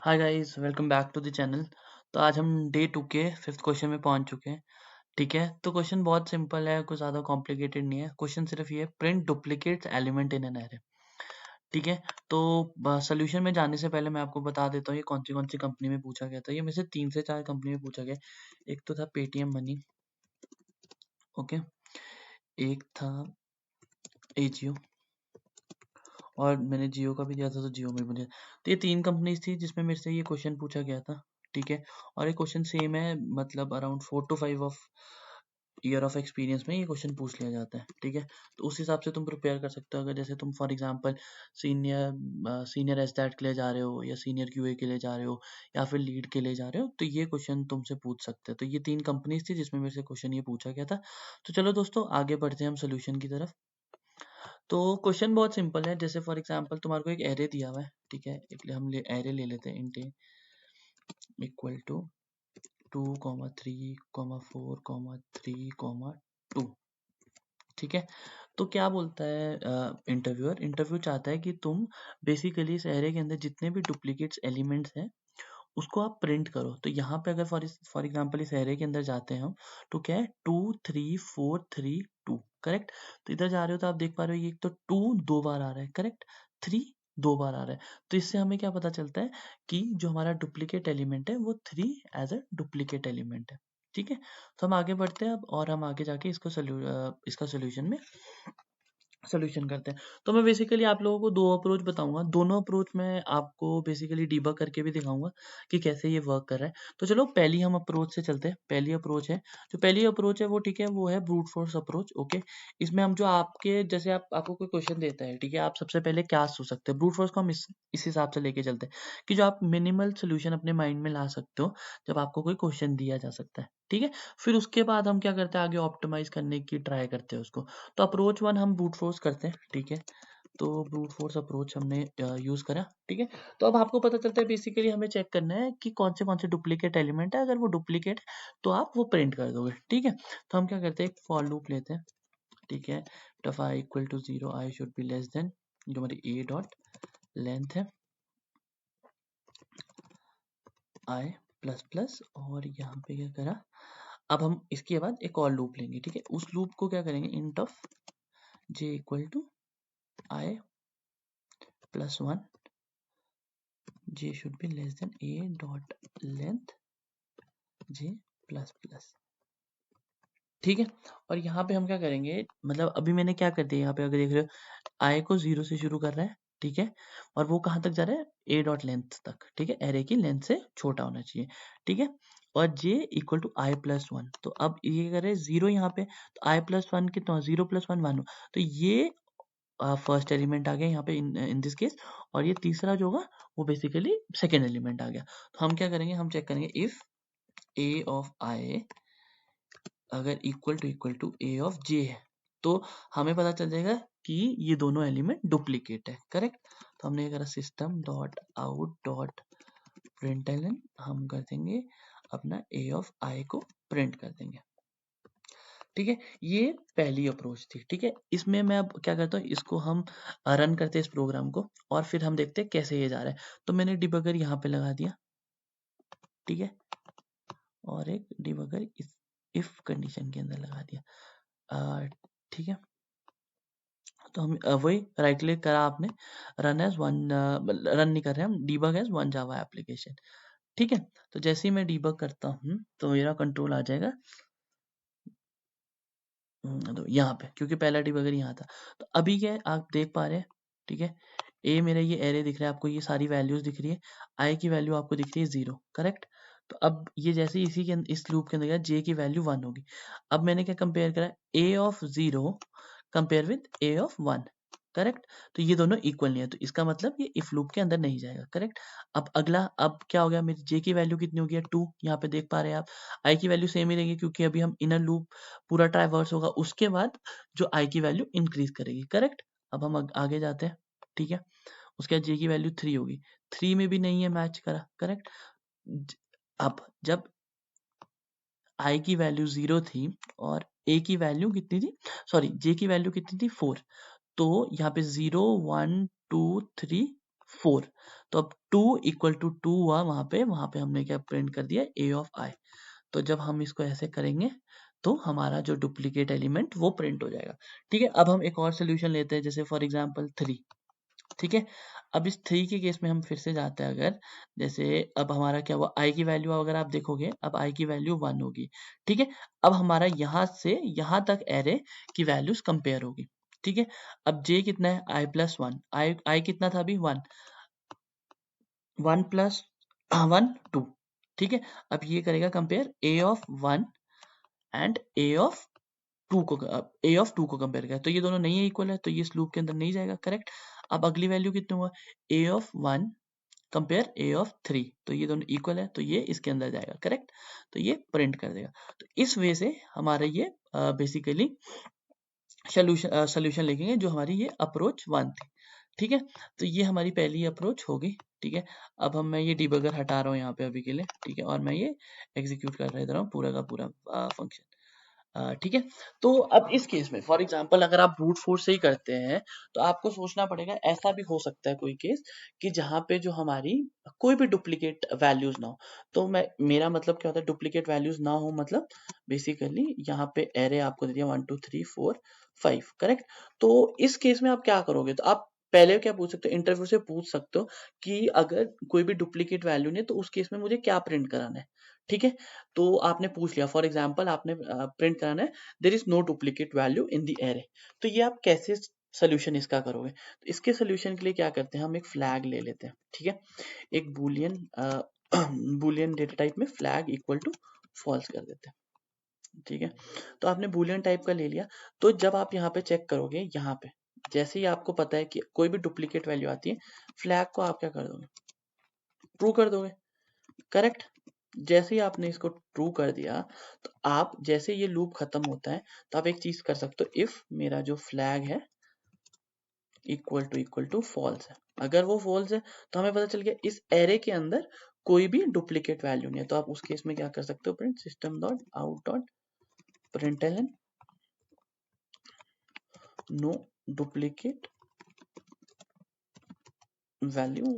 Hi guys, welcome back to the channel. तो आज हम डे 2 के 5th क्वेश्चन में पहुंच चुके हैं। ठीक है, तो क्वेश्चन बहुत सिंपल है, कुछ ज़्यादा कॉम्प्लिकेटेड नहीं है। क्वेश्चन सिर्फ ये है, print duplicates element in an array. ठीक है, तो सोल्यूशन में जाने से पहले मैं आपको बता देता हूँ ये कौन सी कंपनी में पूछा गया था। ये में से 3 से 4 कंपनी में पूछा गया। एक तो था पेटीएम मनी, ओके, एक था एजियो और मैंने जियो का भी दिया था तो जियो में भी दिया। तो ये 3 कंपनीज़ थी जिसमें मेरे से ये क्वेश्चन पूछा गया था, ठीक है? और ये क्वेश्चन सेम है, मतलब around 4 to 5 of year of experience में ये क्वेश्चन पूछ लिया जाता है, ठीक है? तो उस हिसाब से तुम प्रिपेयर कर सकते हो। अगर जैसे तुम फॉर एग्जांपल सीनियर एसडैट के लिए जा रहे हो या सीनियर क्यूए के लिए जा रहे हो या फिर लीड के लिए जा रहे हो, तो ये क्वेश्चन तुमसे पूछ सकते हैं। तो ये 3 कंपनीज़ थी जिसमें मेरे से क्वेश्चन ये पूछा गया था। तो चलो दोस्तों आगे बढ़ते हैं हम सॉल्यूशन की तरफ। तो क्वेश्चन बहुत सिंपल है। जैसे फॉर एग्जांपल तुम्हारे को एक एरे दिया हुआ है, ठीक है? एक हम एरे ले लेते हैं, इंट ए इक्वल टू 2, 3, 4, 3, 2, ठीक है? तो क्या बोलता है इंटरव्यू चाहता है कि तुम बेसिकली इस एरे के अंदर जितने भी डुप्लीकेट्स एलिमेंट्स हैं उसको आप प्रिंट करो। तो यहाँ पे अगर फॉर एग्जांपल इस एरे के अंदर जाते हैं हम, तो क्या है 2, 3, 4, 3, 2, करेक्ट? तो इधर जा रहे हो तो आप देख पा रहे हो ये एक तो 2 2 बार आ रहा है, करेक्ट? 3 2 बार आ रहा है। तो इससे हमें क्या पता चलता है कि जो हमारा डुप्लीकेट एलिमेंट है वो 3 एज अ डुप्लीकेट एलिमेंट है, ठीक है? तो हम आगे बढ़ते हैं अब और हम आगे जाके इसका सोल्यूशन में सॉल्यूशन करते हैं। तो मैं बेसिकली आप लोगों को 2 अप्रोच बताऊँगा। दोनों अप्रोच में आपको बेसिकली डिबग करके भी दिखाऊँगा कि कैसे ये वर्क कर रहा है। तो चलो पहली हम अप्रोच से चलते हैं। पहली अप्रोच है, जो पहली अप्रोच है वो ठीक है, वो है ब्रूट फोर्स अप्रोच, ओके। इसमें हम जो आपके जैसे आपको कोई क्वेश्चन देता है, ठीक है? आप सबसे पहले क्या सोच सकते हैं? ब्रूट फोर्स को हम इस हिसाब से लेके चलते हैं कि जो आप मिनिमल सॉल्यूशन अपने माइंड में ला सकते हो, जब आपको कोई क्वेश्चन दिया जा सकता है, ठीक है? फिर उसके बाद हम क्या करते हैं, आगे ऑप्टिमाइज़ करने की ट्राई करते हैं उसको। तो अप्रोच 1 हम ब्रूट फोर्स करते हैं, ठीक है? तो ब्रूट फोर्स अप्रोच हमने यूज़ करा, ठीक है? तो अब आपको पता चलता है बेसिकली हमें चेक करना है कि कौन से डुप्लीकेट एलिमेंट है। अगर वो डुप्लीकेट है तो आप वो प्रिंट कर दोगे, ठीक है? तो हम क्या करते हैं, एक फॉर लूप लेते हैं, ठीक है? if i equal to 0 i should be less than जो हमारी a डॉट लेंथ है i प्लस प्लस, और यहाँ पे क्या करा, अब हम इसके बाद एक और लूप लेंगे, ठीक है? उस लूप को क्या करेंगे, int of j equal to i plus 1, j should be less than a dot length j plus plus, ठीक है? और यहाँ पे हम क्या करेंगे, मतलब अभी मैंने क्या कर दिया, यहाँ पे अगर देख रहे हो i को 0 से शुरू कर रहा है, ठीक है? और वो कहाँ तक जा रहा है, a डॉट लेंथ तक, ठीक है? एरे की लेंथ से छोटा होना चाहिए, ठीक है? और j equal to i plus 1। तो अब ये कर रहे हैं 0 यहाँ पे, तो i प्लस 1 कितना हो, 0 प्लस 1 1 हो। तो ये फर्स्ट एलिमेंट आ गया यहाँ पे इन दिस केस, और ये तीसरा जो होगा वो बेसिकली सेकेंड एलिमेंट आ गया। तो हम क्या करेंगे, हम चेक करेंगे इफ a ऑफ i अगर equal to a of j है, तो हमें पता चल जाएगा कि ये दोनों एलिमेंट डुप्लीकेट है, करेक्ट? तो हमने ये करा system dot out dot println, हम कर देंगे अपना a ऑफ i को प्रिंट कर देंगे, ठीक है? ये पहली अप्रोच थी, ठीक है? इसमें मैं अब क्या करता हूँ, इसको हम रन करते हैं इस प्रोग्राम को, और फिर हम देखते हैं कैसे ये जा रहा है। तो मैंने डिबगर यहाँ पे लगा दिया, ठीक है? और एक डिबगर इस इफ कंडीशन के अंदर लगा दिया, ठीक है? तो हम वही राइट क्लिक करा आपने, रन एज वन, रन नहीं कर रहे हम, debug as one Java application, ठीक है? तो जैसे ही मैं डिबग करता हूँ तो मेरा कंट्रोल आ जाएगा तो यहाँ पे, क्योंकि पहला डिबगर यहाँ था। तो अभी क्या है आप देख पा रहे हैं, ठीक है? ए मेरा ये एरे दिख रहा है आपको, ये सारी वैल्यूज दिख रही है, आई की वैल्यू आपको दिख रही है 0, करेक्ट? तो अब ये जैसे इसी के इस लूप के अंदर गया, जे की वैल्यू 1 होगी। अब मैंने क्या कंपेयर करा, a of 0 compare with a of 1, correct? तो ये दोनों इक्वल नहीं है, तो इसका मतलब ये इफ लूप के अंदर नहीं जाएगा, करेक्ट? अब अगला, अब क्या हो गया, मेरी जे की वैल्यू कितनी हो गई है 2, यहाँ पे देख पा रहे हैं आप। आई की वैल्यू सेम ही रहेगी क्योंकि अभी हम इनर लूप पूरा ट्राइवर्स होगा, उसके बाद जो आई की वैल्यू इंक्रीज करेगी, करेक्ट? अब हम आगे जाते हैं, ठीक है? उसके बाद जे की वैल्यू 3 होगी, 3 में भी नहीं है मैच करा, करेक्ट? अब जब आई की वैल्यू 0 थी और ए की वैल्यू कितनी थी, सॉरी जे की वैल्यू कितनी थी 4, तो यहाँ पे 0 1 2 3 4। तो अब 2 इक्वल टू 2 हुआ वहां पे हमने क्या प्रिंट कर दिया a ऑफ i। तो जब हम इसको ऐसे करेंगे तो हमारा जो डुप्लीकेट एलिमेंट वो प्रिंट हो जाएगा। ठीक है, अब हम एक और सोल्यूशन लेते हैं, जैसे फॉर एग्जांपल 3। ठीक है, अब इस 3 के केस में हम फिर से जाते हैं, अगर जैसे अब हमारा क्या हुआ, i की वैल्यू अगर आप देखोगे अब i की वैल्यू 1 होगी। ठीक है, अब हमारा यहाँ से यहाँ तक एरे की वैल्यूज कंपेयर होगी। ठीक है, अब j कितना है, i प्लस 1, i कितना था अभी 1, 1 प्लस 1 2। ठीक है, अब ये करेगा compare a of 1 and a of 2 को, a ऑफ 2 को कंपेयर करेगा, तो ये दोनों नहीं है इक्वल है, तो ये इस लूप के अंदर नहीं जाएगा। करेक्ट, अब अगली वैल्यू कितना हुआ, a of 1 compare a of 3, तो ये दोनों इक्वल है, तो ये इसके अंदर जाएगा। करेक्ट, तो ये प्रिंट कर देगा। तो इस वे से हमारा ये बेसिकली सोल्यूशन लिखेंगे, जो हमारी ये अप्रोच 1 थी। ठीक है, तो ये हमारी पहली अप्रोच होगी। ठीक है, अब मैं ये डिबगर हटा रहा हूँ यहाँ पे अभी के लिए। ठीक है, और मैं ये एग्जीक्यूट कर रहा हूँ पूरा का पूरा फंक्शन। ठीक है, तो अब इस केस में फॉर एग्जांपल अगर आप ब्रूट फोर्स से ही करते हैं तो आपको सोचना पड़ेगा, ऐसा भी हो सकता है कोई केस कि जहाँ पे जो हमारी कोई भी डुप्लीकेट वैल्यूज ना हो। तो मैं, मेरा मतलब क्या होता है डुप्लीकेट वैल्यूज ना हो, मतलब बेसिकली यहाँ पे एरे आपको दे दिया 1 2 3 4 5। करेक्ट, तो इस केस में आप क्या करोगे, तो आप पहले क्या पूछ सकते हो, इंटरव्यू से पूछ सकते हो कि अगर कोई भी डुप्लीकेट वैल्यू नहीं है तो उस केस में मुझे क्या प्रिंट कराना है। ठीक है, तो आपने पूछ लिया, फॉर एग्जांपल आपने प्रिंट कराना है there is no duplicate value in the array. तो ये आप कैसे सोल्यूशन इसका करोगे, तो इसके सोल्यूशन के लिए क्या करते हैं, हम एक फ्लैग ले लेते हैं। ठीक है, एक बूलियन बूलियन डेटा टाइप में फ्लैग इक्वल टू फॉल्स कर देते हैं। ठीक है, तो आपने बूलियन टाइप का ले लिया, तो जब आप यहाँ पे चेक करोगे, यहाँ पे जैसे ही आपको पता है कि कोई भी डुप्लीकेट वैल्यू आती है, फ्लैग को आप क्या कर दोगे, ट्रू कर दोगे। करेक्ट, जैसे ही आपने इसको ट्रू कर दिया, तो आप जैसे ये लूप खत्म होता है तो आप एक चीज कर सकते हो, इफ मेरा जो फ्लैग है इक्वल टू फॉल्स है, अगर वो फॉल्स है तो हमें पता चल गया इस एरे के अंदर कोई भी डुप्लीकेट वैल्यू नहीं है। तो आप उस केस में क्या कर सकते हो, print system dot out dot println no duplicate value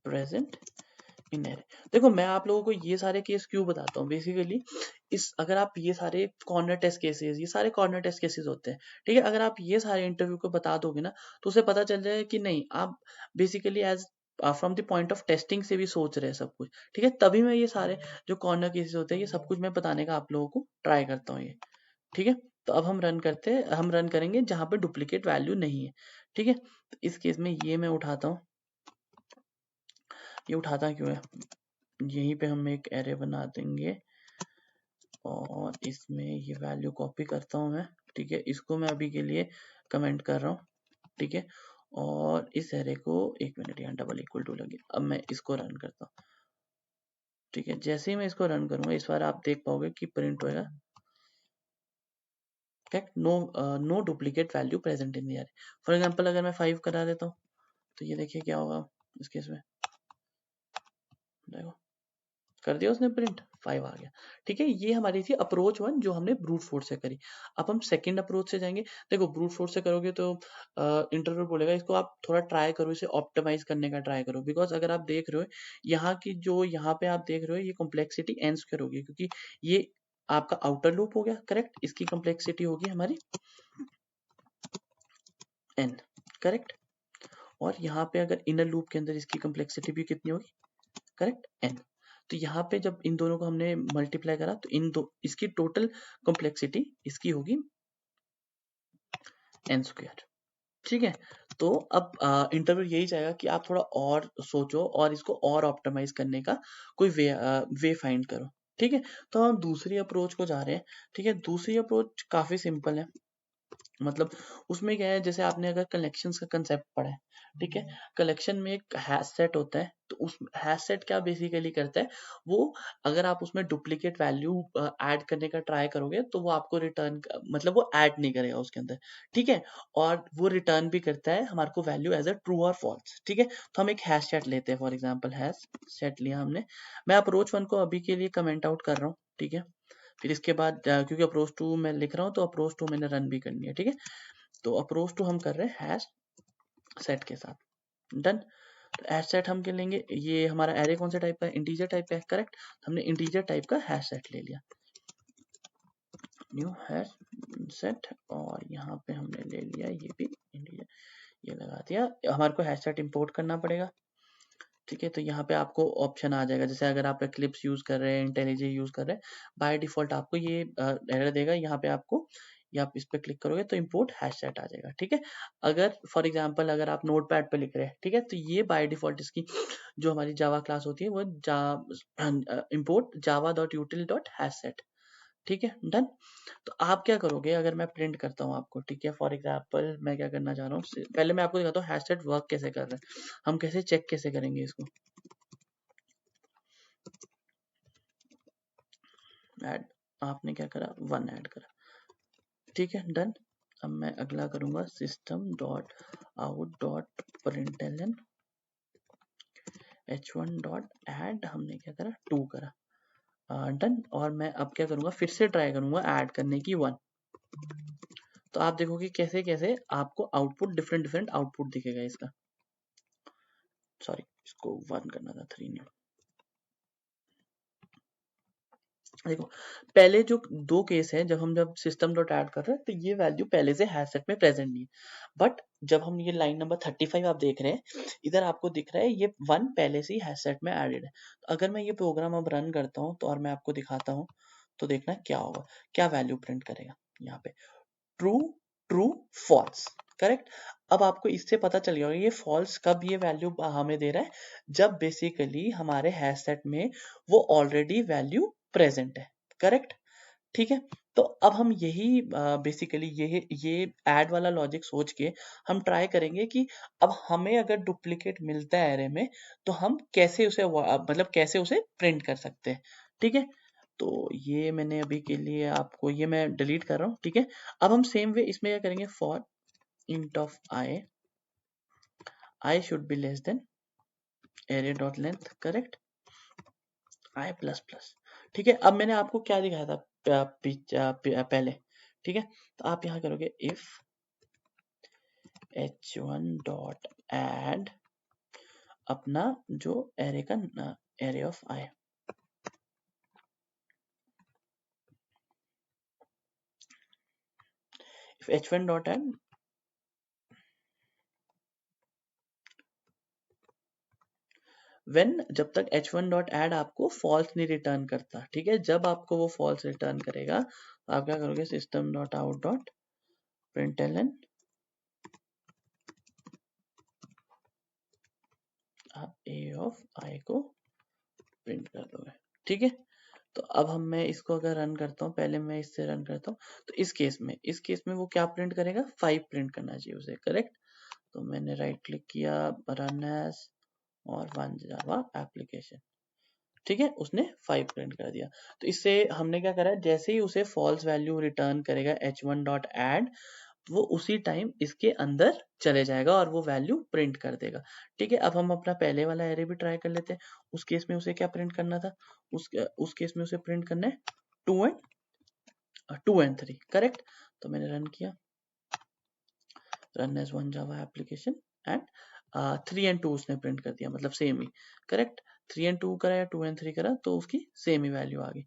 present in array. देखो मैं आप लोगों को ये सारे केस क्यों बताता हूँ, बेसिकली इस, अगर आप ये सारे कॉर्नर टेस्ट केसेस, ये सारे कॉर्नर टेस्ट केसेस होते हैं। ठीक है, अगर आप ये सारे इंटरव्यू को बता दोगे ना तो उसे पता चल जाएगा कि नहीं, आप basically as from the point of testing से भी सोच रहे हैं सब कुछ। ठीक है, तभी मैं ये सारे जो कॉर्नर केसेस होते हैं ये सब कुछ मैं बताने का आप लोगों को ट्राई करता हूँ ये। ठीक है, तो अब हम रन करेंगे जहां पे डुप्लीकेट वैल्यू नहीं है। ठीक है, तो इस केस में ये मैं उठाता हूँ, ये उठाता क्यों है, यहीं पे हम एक एरे बना देंगे और इसमें ये वैल्यू कॉपी करता हूँ मैं। ठीक है, इसको मैं अभी के लिए कमेंट कर रहा हूँ। ठीक है, और इस एरे को, एक मिनट, यहाँ डबल इक्वल टू लगे, अब मैं इसको रन करता हूँ। ठीक है, जैसे ही मैं इसको रन करूंगा इस बार आप देख पाओगे कि प्रिंट होएगा, correct, no duplicate value present in the array. For example अगर मैं 5 करा देता हूँ तो ये देखिए क्या होगा इस केस में, देखो कर दिया उसने प्रिंट, 5 आ गया। ठीक है, ये हमारी थी अप्रोच 1 जो हमने ब्रूट फोर्स से करी। अब हम सेकंड अप्रोच से जाएंगे। देखो ब्रूट फोर्स से करोगे तो इंटरव्यू बोलेगा इसको आप थोड़ा ट्राई करो, इसे ऑप्टिमाइज करने का ट्राई करो, बिकॉज अगर आप देख रहे हो यहाँ की जो यहाँ पे आप देख रहे हो ये कॉम्प्लेक्सिटी एन स्क्वायर होगी, क्योंकि ये आपका आउटर लूप हो गया। करेक्ट, इसकी कॉम्प्लेक्सिटी होगी हमारी एन। करेक्ट, और यहाँ पे अगर इनर लूप के अंदर इसकी कॉम्प्लेक्सिटी भी कितनी होगी, करेक्ट, एन। तो यहाँ पे जब इन दोनों को हमने मल्टीप्लाई करा तो इन दो, इसकी टोटल कॉम्प्लेक्सिटी इसकी होगी एन स्क्वायर। ठीक है, तो अब इंटरव्यू यही चाहेगा कि आप थोड़ा और सोचो और इसको और ऑप्टिमाइज करने का कोई वे फाइंड करो। ठीक है, तो हम दूसरी अप्रोच को जा रहे हैं। ठीक है, दूसरी अप्रोच काफी सिंपल है, मतलब उसमें क्या है, जैसे आपने अगर कलेक्शंस का कंसेप्ट पढ़ा है। ठीक है, कलेक्शन में एक हैश सेट होता है, तो उस हैश सेट क्या बेसिकली करता है, वो अगर आप उसमें डुप्लीकेट वैल्यू ऐड करने का ट्राई करोगे तो वो आपको रिटर्न, मतलब वो ऐड नहीं करेगा उसके अंदर। ठीक है, और वो रिटर्न भी करता है हमारे को वैल्यू एज अ ट्रू और फॉल्स। ठीक है, तो हम एक हैश सेट लेते हैं, फॉर एग्जाम्पल हैश सेट लिया हमने। मैं अप्रोच 1 को अभी के लिए कमेंट आउट कर रहा हूँ। ठीक है, फिर इसके बाद क्योंकि अप्रोच 2 मैं लिख रहा हूँ तो अप्रोच 2 मैंने रन भी करनी है। ठीक है, तो अप्रोच 2 हम कर रहे हैं हैश सेट के साथ। डन। तो हैश सेट हम क्या लेंगे, ये हमारा एरे कौन से टाइप का है, इंटीजर टाइप का है, करेक्ट। हमने इंटीजर टाइप का हैश सेट ले लिया, न्यू हैश सेट, और यहाँ पे हमने ले लिया ये भी इंटीजर, ये लगा दिया। हमारे को हैश सेट इंपोर्ट करना पड़ेगा, ठीक है। तो यहाँ पे आपको ऑप्शन आ जाएगा, जैसे अगर आप एक्लिप्स यूज कर रहे हैं, इंटेलिजे यूज कर रहे हैं, बाय डिफॉल्ट आपको ये एरर देगा। यहाँ पे आपको, या आप इस पे क्लिक करोगे तो इंपोर्ट हैश सेट आ जाएगा, ठीक है। अगर फॉर एग्जांपल अगर आप नोटपैड पे लिख रहे हैं, ठीक है, तो ये बाय डिफॉल्ट इसकी जो हमारी जावा क्लास होती है वो import Java dot यूटिल dot hash set, ठीक है, डन। तो आप क्या करोगे, अगर मैं प्रिंट करता हूँ आपको, ठीक है, फॉर एग्जांपल मैं क्या करना चाह रहा हूँ, पहले मैं आपको दिखाता हूँ हैश सेट वर्क कैसे कर रहे हैं, हम कैसे चेक कैसे करेंगे इसको। ऐड, आपने क्या करा, 1 ऐड करा, ठीक है, डन। अब मैं अगला करूंगा system dot out dot println h1 dot add, हमने क्या करा, 2 करा, डन। और मैं अब क्या करूंगा, फिर से ट्राई करूंगा ऐड करने की 1। तो आप देखोगे कैसे कैसे आपको आउटपुट डिफरेंट डिफरेंट आउटपुट दिखेगा इसका, सॉरी इसको 1 करना था, 3 नहीं। देखो पहले जो दो केस है, जब सिस्टम डॉट ऐड कर रहे हैं तो ये वैल्यू पहले से हैश सेट में प्रेजेंट नहीं है, बट जब हम ये लाइन नंबर 35 आप देख रहे हैं, इधर आपको दिख रहा है ये 1 पहले से ही हैश सेट में एडेड है। तो अगर मैं ये प्रोग्राम अब रन करता हूँ तो, और मैं आपको दिखाता हूँ, तो देखना क्या होगा, क्या वैल्यू प्रिंट करेगा यहाँ पे, ट्रू ट्रू फॉल्स, करेक्ट। अब आपको इससे पता चल गया होगा ये फॉल्स कब ये वैल्यू हमें दे रहा है, जब बेसिकली हमारे हैश सेट में वो ऑलरेडी वैल्यू प्रेजेंट है, करेक्ट, ठीक है। तो अब हम यही बेसिकली ये ऐड वाला लॉजिक सोच के हम ट्राई करेंगे कि अब हमें अगर डुप्लीकेट मिलता है एरे में तो हम कैसे उसे मतलब कैसे उसे प्रिंट कर सकते हैं, ठीक है। तो ये मैंने अभी के लिए आपको, ये मैं डिलीट कर रहा हूँ, ठीक है। अब हम सेम वे इसमें क्या करेंगे, for int of I should be less than array dot length, correct, I plus plus, ठीक है। अब मैंने आपको क्या दिखाया था पहले, ठीक है। तो आप यहाँ करोगे if h1 dot add अपना जो एरे का array of I, if h1 dot add when, जब तक h1 dot add आपको false नहीं रिटर्न करता, ठीक है। जब आपको वो false रिटर्न करेगा तो आप क्या करोगे, system dot out dot println, आप a of I को प्रिंट कर दोगे, ठीक है। तो अब मैं इसको अगर रन करता हूँ, पहले मैं इससे रन करता हूँ, तो इस केस में वो क्या प्रिंट करेगा, 5 प्रिंट करना चाहिए उसे, करेक्ट। तो मैंने राइट क्लिक किया, रन एज, और वन जावा एप्लीकेशन, ठीक है, उसने 5 प्रिंट कर दिया। तो इससे हमने क्या करा, जैसे ही उसे फॉल्स वैल्यू रिटर्न करेगा h1 डॉट एड, वो उसी टाइम इसके अंदर चले जाएगा और वो वैल्यू प्रिंट कर देगा, ठीक है। अब हम अपना पहले वाला एरे भी ट्राई कर लेते हैं। उस केस में उसे क्या प्रिंट करना था, उस केस में उसे प्रिंट करना है 2 एंड 3, करेक्ट। तो मैंने रन किया, run as one Java application, and 3 and 2 उसने प्रिंट कर दिया, मतलब सेम ही, करेक्ट। 3 एंड 2 करा या 2 एंड 3 करा तो उसकी सेम ही वैल्यू आ गई,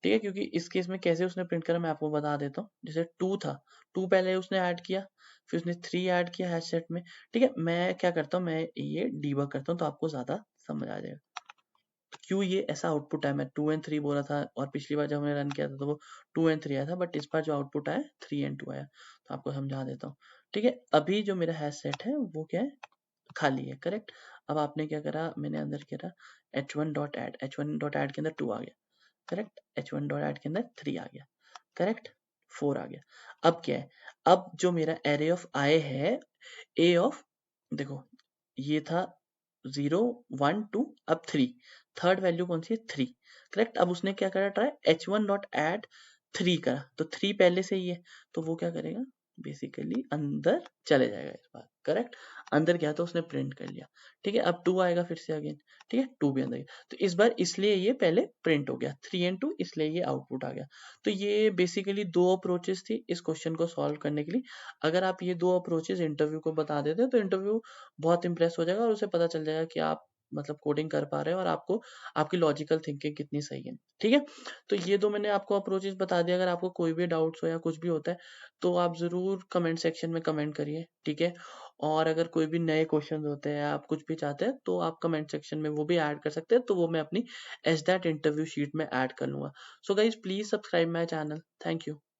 ठीक है। क्योंकि इस केस में कैसे उसने प्रिंट करा मैं आपको बता देता हूँ। जैसे 2 था, 2 पहले उसने ऐड किया, फिर उसने 3 ऐड किया हैश सेट में, ठीक है। मैं क्या करता हूँ, मैं ये डीबग करता हूँ तो आपको ज्यादा समझ आ जाएगा क्यों ये ऐसा आउटपुट है। मैं 2 एंड 3 बोला था और पिछली बार जब हमने रन किया था तो वो 2 एंड 3 आया था, बट इस बार जो आउटपुट आया 3 एंड 2 आया। तो आपको समझा देता हूँ, ठीक है। अभी जो मेरा हैश सेट है वो क्या है, खाली है, करेक्ट। अब आपने क्या करा, मैंने अंदर करा h1 dot add, h1 dot add के अंदर 2 आ गया, करेक्ट। h1 डॉट एड के अंदर 3 आ गया, करेक्ट, 4 आ गया। अब क्या है, अब जो मेरा एरे ऑफ आई है, ए ऑफ, देखो ये था 0 1 2, अब 3, थर्ड वैल्यू कौन सी है, 3, करेक्ट। अब उसने क्या करा, ट्राई h1 डॉट एड 3 करा, तो 3 पहले से ही है तो वो क्या करेगा, बेसिकली अंदर चले जाएगा इस बार, करेक्ट। अंदर गया तो उसने प्रिंट कर लिया, ठीक है। अब 2 आएगा फिर से अगेन, ठीक है, 2 भी अंदर गया तो इस बार इसलिए ये पहले प्रिंट हो गया 3 एंड 2, इसलिए ये आउटपुट आ गया। तो ये बेसिकली 2 अप्रोचेस थी इस क्वेश्चन को सॉल्व करने के लिए। अगर आप ये 2 अप्रोचेस इंटरव्यू को बता देते तो इंटरव्यू बहुत इंप्रेस हो जाएगा और उसे पता चल जाएगा कि आप मतलब कोडिंग कर पा रहे हो और आपको आपकी लॉजिकल थिंकिंग कितनी सही है, ठीक है। तो ये 2 मैंने आपको अप्रोचेस बता दिया। अगर आपको कोई भी डाउट्स हो या कुछ भी होता है तो आप ज़रूर कमेंट सेक्शन में कमेंट करिए, ठीक है। और अगर कोई भी नए क्वेश्चंस होते हैं, आप कुछ भी चाहते हैं तो आप कमेंट सेक्शन में वो भी ऐड कर सकते हैं, तो वो मैं अपनी एसडैट इंटरव्यू शीट में ऐड कर लूँगा। So guys please subscribe my channel. Thank you.